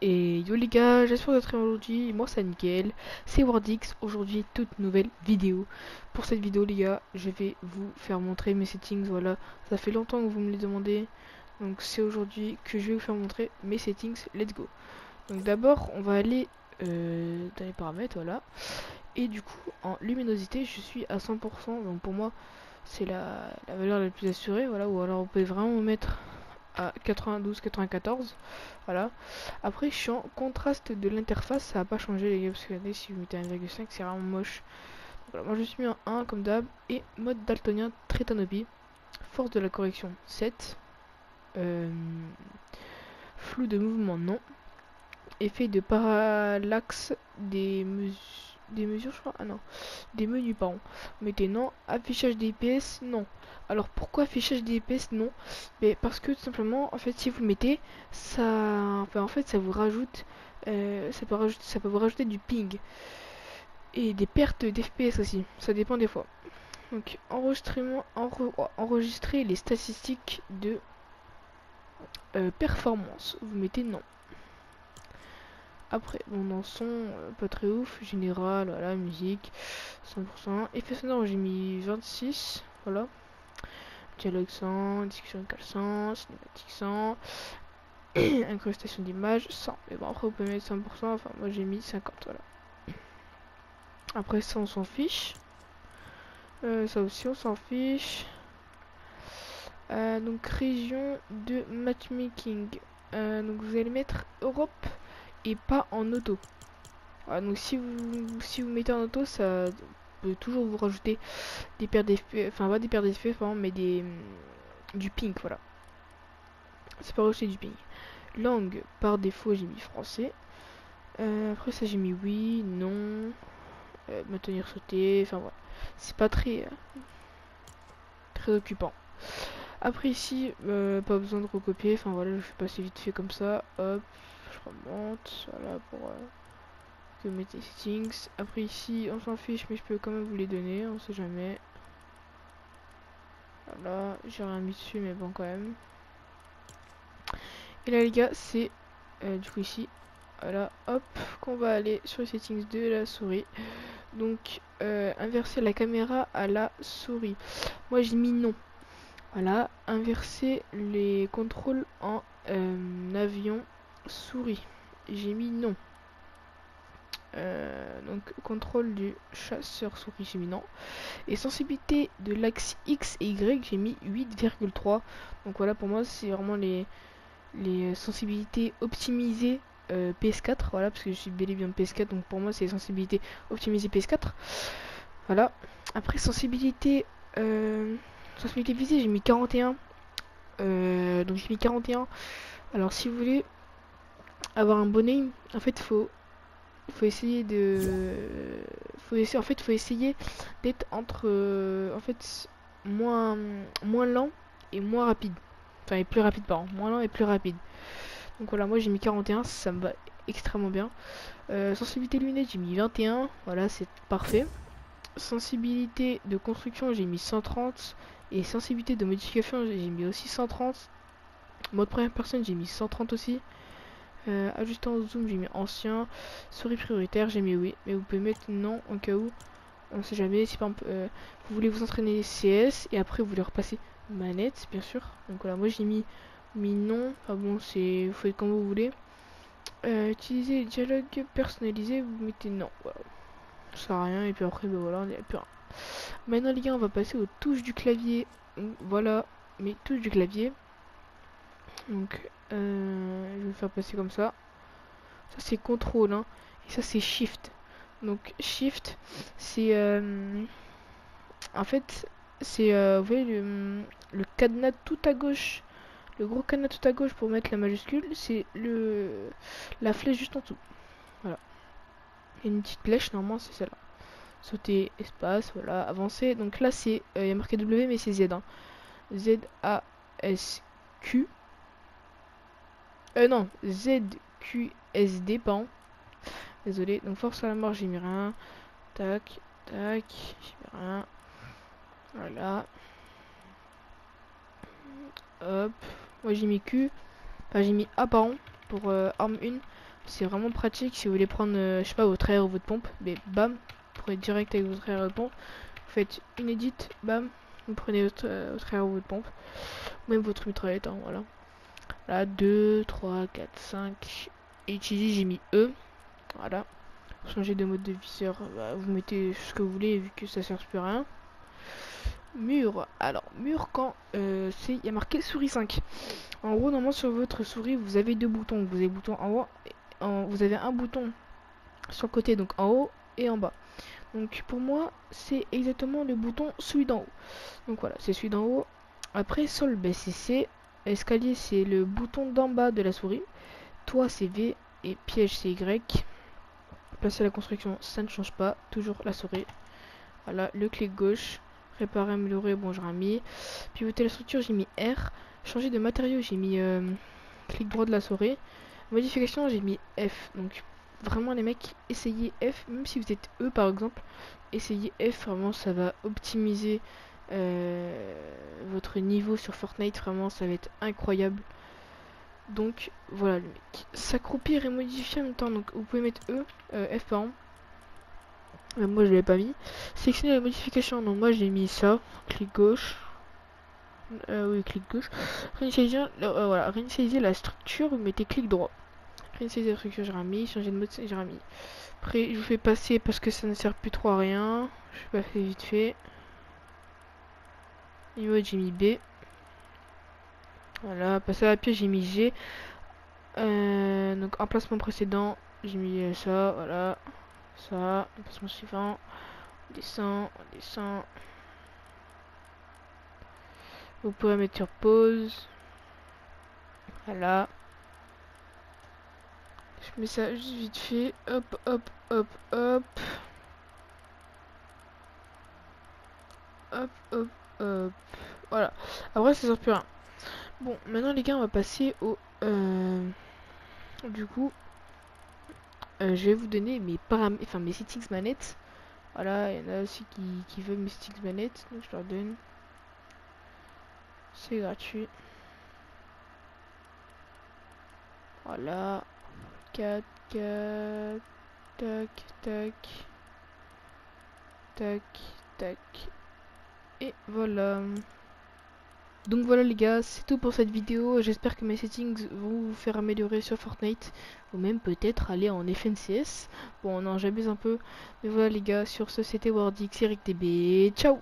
Et yo les gars, j'espère que vous êtes très bien aujourd'hui, moi c'est nickel, c'est Wardix, aujourd'hui toute nouvelle vidéo. Pour cette vidéo les gars, je vais vous faire montrer mes settings, voilà, ça fait longtemps que vous me les demandez, donc c'est aujourd'hui que je vais vous faire montrer mes settings, let's go. Donc d'abord on va aller dans les paramètres, voilà, et du coup en luminosité je suis à 100%, donc pour moi c'est la valeur la plus assurée, voilà, ou alors vous pouvez vraiment mettre à 92, 94, voilà. Après je suis en contraste de l'interface, ça va pas changer les gars, parce que regardez, si vous mettez 1,5 c'est vraiment moche. Voilà, moi je suis mis en 1 comme d'hab, et mode daltonien Tritanopie, force de la correction 7, flou de mouvement non, effet de parallaxe des mesures je crois, ah non, des menus pardon, mettez non, affichage DPS non. Alors pourquoi affichage DPS non? Mais parce que tout simplement en fait si vous le mettez ça, enfin en fait ça vous rajoute, ça peut vous rajouter du ping et des pertes d'FPS aussi, ça dépend des fois. Donc enregistrement, enregistrer les statistiques de performance, vous mettez non. Après, bon, dans son, pas très ouf, général, voilà, musique, 100%. Effet sonore, j'ai mis 26, voilà. Dialogue 100, discussion vocale 100, cinématique 100, incrustation d'image 100. Mais bon, après, vous pouvez mettre 100%, enfin, moi j'ai mis 50, voilà. Après, ça, on s'en fiche. Ça aussi, on s'en fiche. Donc, région de matchmaking. Donc, vous allez mettre Europe et pas en auto. Voilà, donc si vous mettez en auto, ça peut toujours vous rajouter des paires d'effets, enfin pas des paires d'effets, pardon, mais du ping, voilà. C'est pas rajouter du ping. Langue, par défaut, j'ai mis français. Après ça, j'ai mis oui, non, maintenir sauter, enfin voilà. C'est pas très occupant. Après ici, pas besoin de recopier, enfin voilà, je fais passer vite fait comme ça, hop, je remonte, voilà, pour que mettez settings. Après ici, on s'en fiche, mais je peux quand même vous les donner, on sait jamais. Voilà, j'ai rien mis dessus, mais bon, quand même. Et là, les gars, c'est du coup ici, voilà, hop, qu'on va aller sur les settings de la souris. Donc, inverser la caméra à la souris. Moi, j'ai mis non. Voilà, inverser les contrôles en avion souris. J'ai mis non. Donc contrôle du chasseur souris, j'ai mis non. Et sensibilité de l'axe X et Y, j'ai mis 8,3. Donc voilà, pour moi c'est vraiment les sensibilités optimisées PS4, voilà, parce que je suis bel et bien PS4, donc pour moi c'est sensibilité optimisée PS4. Voilà. Après sensibilité visée, j'ai mis 41. Donc j'ai mis 41. Alors si vous voulez avoir un bon aim, en fait faut essayer faut essayer d'être entre en fait moins lent et moins rapide, enfin et plus rapide, pardon, moins lent et plus rapide. Donc voilà, moi j'ai mis 41, ça me va extrêmement bien. Sensibilité lunettes, j'ai mis 21, voilà, c'est parfait. Sensibilité de construction, j'ai mis 130, et sensibilité de modification, j'ai mis aussi 130. Mode première personne, j'ai mis 130 aussi. Ajustant zoom, j'ai mis ancien. Souris prioritaire, j'ai mis oui. Mais vous pouvez mettre non en cas où. On sait jamais. Si par exemple vous voulez vous entraîner CS et après vous voulez repasser manette, bien sûr. Donc voilà, moi j'ai mis non. Enfin bon, c'est vous faites comme vous voulez. Utiliser les dialogues personnalisés, vous mettez non. Voilà. Ça sert à rien. Et puis après, ben voilà, on n'y a plus rien. Maintenant les gars, on va passer aux touches du clavier. Donc, voilà mes touches du clavier. Donc je vais le faire passer comme ça. Ça c'est contrôle, hein. Et ça c'est shift. Donc shift, c'est en fait c'est vous voyez le cadenas tout à gauche, le gros cadenas tout à gauche pour mettre la majuscule, c'est la flèche juste en dessous. Voilà. Il y a une petite flèche, normalement c'est celle-là. Sauter, espace, voilà, avancer. Donc là c'est il y a marqué W mais c'est Z, hein. Z A S Q. Non, Z Q S D, pardon. Désolé, donc force à la mort, j'ai mis rien. Tac, tac, j'ai mis rien. Voilà. Hop. Moi j'ai mis Q. Enfin j'ai mis A pardon. Pour arme 1. C'est vraiment pratique si vous voulez prendre, je sais pas, votre air ou votre pompe. Mais bam, vous prenez direct avec votre air et votre pompe. Vous faites une edit, bam, vous prenez votre air ou votre pompe. Même votre mitraillette, hein, voilà. Là, 2, 3, 4, 5. Et ici, j'ai mis E. Voilà. Changer de mode de viseur, bah, vous mettez ce que vous voulez vu que ça sert plus à rien. Mur. Alors, mur quand il y a marqué souris 5. En gros, normalement sur votre souris, vous avez deux boutons. Vous avez bouton en haut, vous avez un bouton sur le côté, donc en haut et en bas. Donc pour moi, c'est exactement le bouton celui d'en haut. Donc voilà, c'est celui d'en haut. Après, sol, ben, c'est C. Escalier, c'est le bouton d'en bas de la souris. Toit, c'est V. Et piège, c'est Y. Placer la construction, ça ne change pas. Toujours la souris. Voilà, le clic gauche. Réparer, améliorer, bon, j'aurais mis. Pivoter la structure, j'ai mis R. Changer de matériau, j'ai mis clic droit de la souris. Modification, j'ai mis F. Donc vraiment les mecs, essayez F. Même si vous êtes E par exemple, essayez F. Vraiment, ça va optimiser votre niveau sur Fortnite. Vraiment, ça va être incroyable. Donc voilà le mec. S'accroupir et modifier en même temps. Donc vous pouvez mettre E, F par exemple. Moi je l'ai pas mis. Sélectionner la modification. Donc moi j'ai mis ça. Clic gauche. Oui, clic gauche. Réinitialiser, voilà, réinitialiser la structure. Vous mettez clic droit. Réinitialiser la structure, j'ai remis. Changer de mode, j'ai remis. Après je vous fais passer parce que ça ne sert plus trop à rien. Je vais passer vite fait. Niveau j'ai mis B. Voilà, passer à la pièce j'ai mis G. Donc emplacement précédent, j'ai mis ça, voilà. Ça, emplacement suivant. On descend, on descend. Vous pouvez mettre sur pause. Voilà. Je mets ça juste vite fait. Hop, hop, hop, hop. Hop, hop, hop. Voilà. Après, ça sert plus à rien. Bon, maintenant les gars, on va passer au... Du coup, je vais vous donner mes paramètres, enfin mes settings manettes. Voilà, il y en a aussi qui veulent mes settings manettes, donc je leur donne. C'est gratuit. Voilà. 4, 4, tac, tac, tac, tac. Et voilà. Donc voilà les gars, c'est tout pour cette vidéo. J'espère que mes settings vont vous faire améliorer sur Fortnite. Ou même peut-être aller en FNCS. Bon non, j'abuse un peu. Mais voilà les gars, sur ce c'était Wardix, Eric DB. Ciao.